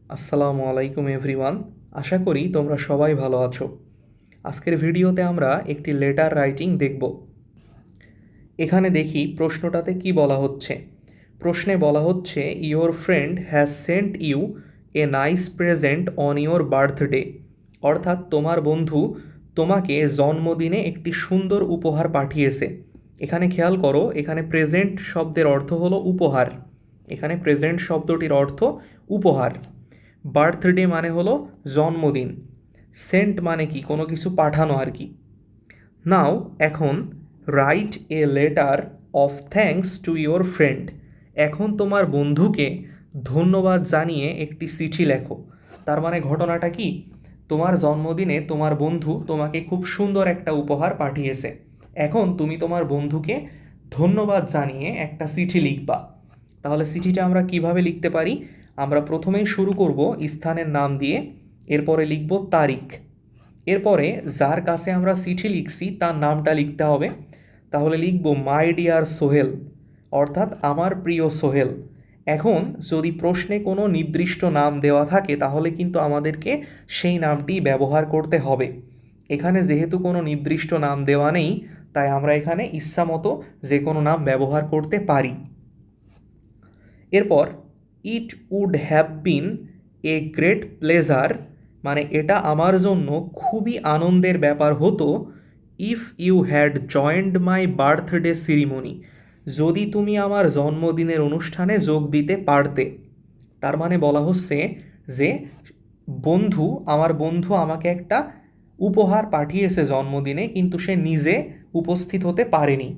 আসসালামু আলাইকুম এভরিওয়ান। আশা করি তোমরা সবাই ভালো আছো। আজকের ভিডিওতে আমরা একটি লেটার রাইটিং দেখব। এখানে দেখি প্রশ্নটাতে কি বলা হচ্ছে। প্রশ্নে বলা হচ্ছে your friend has sent you a nice present on your birthday. অর্থাৎ তোমার বন্ধু তোমাকে জন্মদিনে একটি সুন্দর উপহার পাঠিয়েছে। এখানে খেয়াল করো, এখানে প্রেজেন্ট শব্দের অর্থ হলো উপহার। এখানে প্রেজেন্ট শব্দটির অর্থ উপহার। বার্থডে মানে হলো জন্মদিন। সেন্ট মানে কি, কোনো কিছু পাঠানো আর কি। নাও এখন write a letter of thanks to your friend. এখন তোমার বন্ধুকে ধন্যবাদ জানিয়ে একটি চিঠি লেখো। তার মানে ঘটনাটা কি, তোমার জন্মদিনে তোমার বন্ধু তোমাকে খুব সুন্দর একটা উপহার পাঠিয়েছে। এখন তুমি তোমার বন্ধুকে ধন্যবাদ জানিয়ে একটা চিঠি লিখবা। তাহলে চিঠিটা আমরা কিভাবে লিখতে পারি? আমরা প্রথমেই শুরু করব স্থানের নাম দিয়ে, এরপরে লিখব তারিখ, এরপরে যার কাছে আমরা চিঠি লিখছি তার নামটা লিখতে হবে। তাহলে লিখব মাই ডিয়ার সোহেল, অর্থাৎ আমার প্রিয় সোহেল। এখন যদি প্রশ্নে কোনো নির্দিষ্ট নাম দেওয়া থাকে তাহলে কিন্তু আমাদেরকে সেই নামটি ব্যবহার করতে হবে। এখানে যেহেতু কোনো নির্দিষ্ট নাম দেওয়া নেই, তাই আমরা এখানে ইচ্ছামতো যে কোনো নাম ব্যবহার করতে পারি। এরপর it would have been a great pleasure, মানে এটা আমার জন্য খুবই আনন্দের ব্যাপার হতো, if you had joined my birthday ceremony, যদি তুমি আমার জন্মদিনের অনুষ্ঠানে যোগ দিতে পারতে। তার মানে বলা হচ্ছে যে আমার বন্ধু আমাকে একটা উপহার পাঠিয়েছে জন্মদিনে, কিন্তু সে নিজে উপস্থিত হতে পারেনি।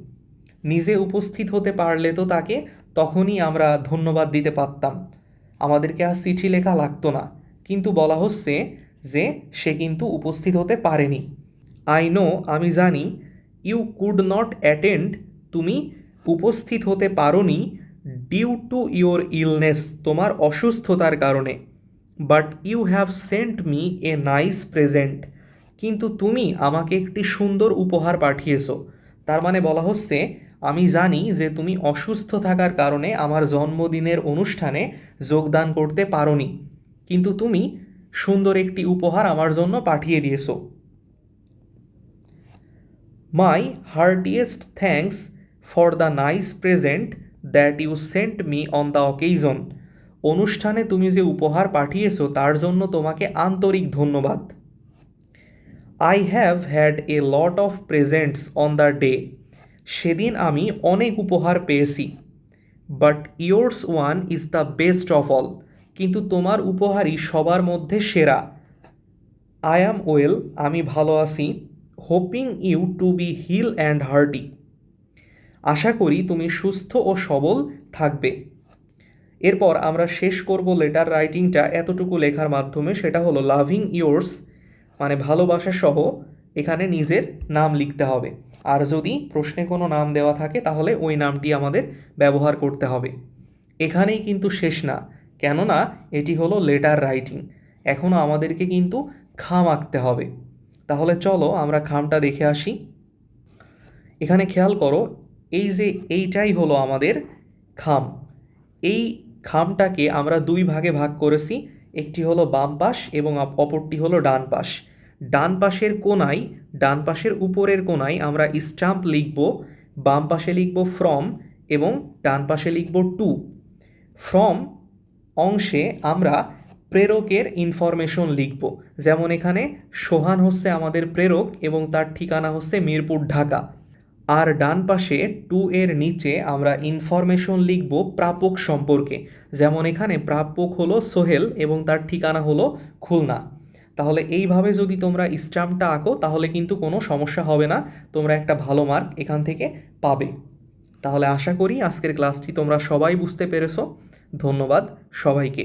নিজে উপস্থিত হতে পারলে তো তাকে তখনই আমরা ধন্যবাদ দিতে পারতাম, আমাদেরকে আর চিঠি লেখা লাগতো না। কিন্তু বলা হচ্ছে যে সে কিন্তু উপস্থিত হতে পারেনি। আই নো, আমি জানি, ইউ কুড নট অ্যাটেন্ড, তুমি উপস্থিত হতে পারোনি, ডিউ টু ইওর ইলনেস, তোমার অসুস্থতার কারণে। But you have sent me a nice present, কিন্তু তুমি আমাকে একটি সুন্দর উপহার পাঠিয়েছো। তার মানে বলা হচ্ছে আমি জানি যে তুমি অসুস্থ থাকার কারণে আমার জন্মদিনের অনুষ্ঠানে যোগদান করতে পারোনি, কিন্তু তুমি সুন্দর একটি উপহার আমার জন্য পাঠিয়ে দিয়েছো। My heartiest thanks for the nice present that you sent me on the occasion, অনুষ্ঠানে তুমি যে উপহার পাঠিয়েছো তার জন্য তোমাকে আন্তরিক ধন্যবাদ। I have had a lot of presents on the day, সেদিন আমি অনেক উপহার পেয়েছি। But yours one is the best of all, কিন্তু তোমার উপহারই সবার মধ্যে সেরা। আই অ্যাম ওয়েল, আমি ভালো আছি। Hoping you to be hale and hearty, আশা করি তুমি সুস্থ ও সবল থাকবে। এরপর আমরা শেষ করব লেটার রাইটিংটা এতটুকু লেখার মাধ্যমে, সেটা হলো লাভিং ইয়োর্স, মানে ভালোবাসা সহ এখানে নিজের নাম লিখতে হবে। আর যদি প্রশ্নে কোনো নাম দেওয়া থাকে তাহলে ওই নামটি আমাদের ব্যবহার করতে হবে। এখানেই কিন্তু শেষ না, কেননা এটি হলো লেটার রাইটিং, এখনও আমাদেরকে কিন্তু খাম আঁকতে হবে। তাহলে চলো আমরা খামটা দেখে আসি। এখানে খেয়াল করো, এই যে এইটাই হলো আমাদের খাম। এই খামটাকে আমরা দুই ভাগে ভাগ করেছি, একটি হলো বাম পাশ এবং অপরটি হলো ডান পাশ। ডান পাশের কোণায়, ডান পাশের উপরের কোণায় আমরা স্টাম্প লিখব, বাম পাশে লিখব ফ্রম এবং ডান পাশে লিখব টু। ফ্রম অংশে আমরা প্রেরকের ইনফরমেশন লিখব, যেমন এখানে সোহান হচ্ছে আমাদের প্রেরক এবং তার ঠিকানা হচ্ছে মিরপুর, ঢাকা। আর ডান পাশে টু এর নিচে আমরা ইনফরমেশন লিখব প্রাপক সম্পর্কে, যেমন এখানে প্রাপক হলো সোহেল এবং তার ঠিকানা হলো খুলনা। তাহলে এইভাবে যদি তোমরা স্ট্যাম্পটা আঁকো তাহলে কিন্তু কোনো সমস্যা হবে না, তোমরা একটা ভালো মার্ক এখান থেকে পাবে। তাহলে আশা করি আজকের ক্লাসটি তোমরা সবাই বুঝতে পেরেছো। ধন্যবাদ সবাইকে।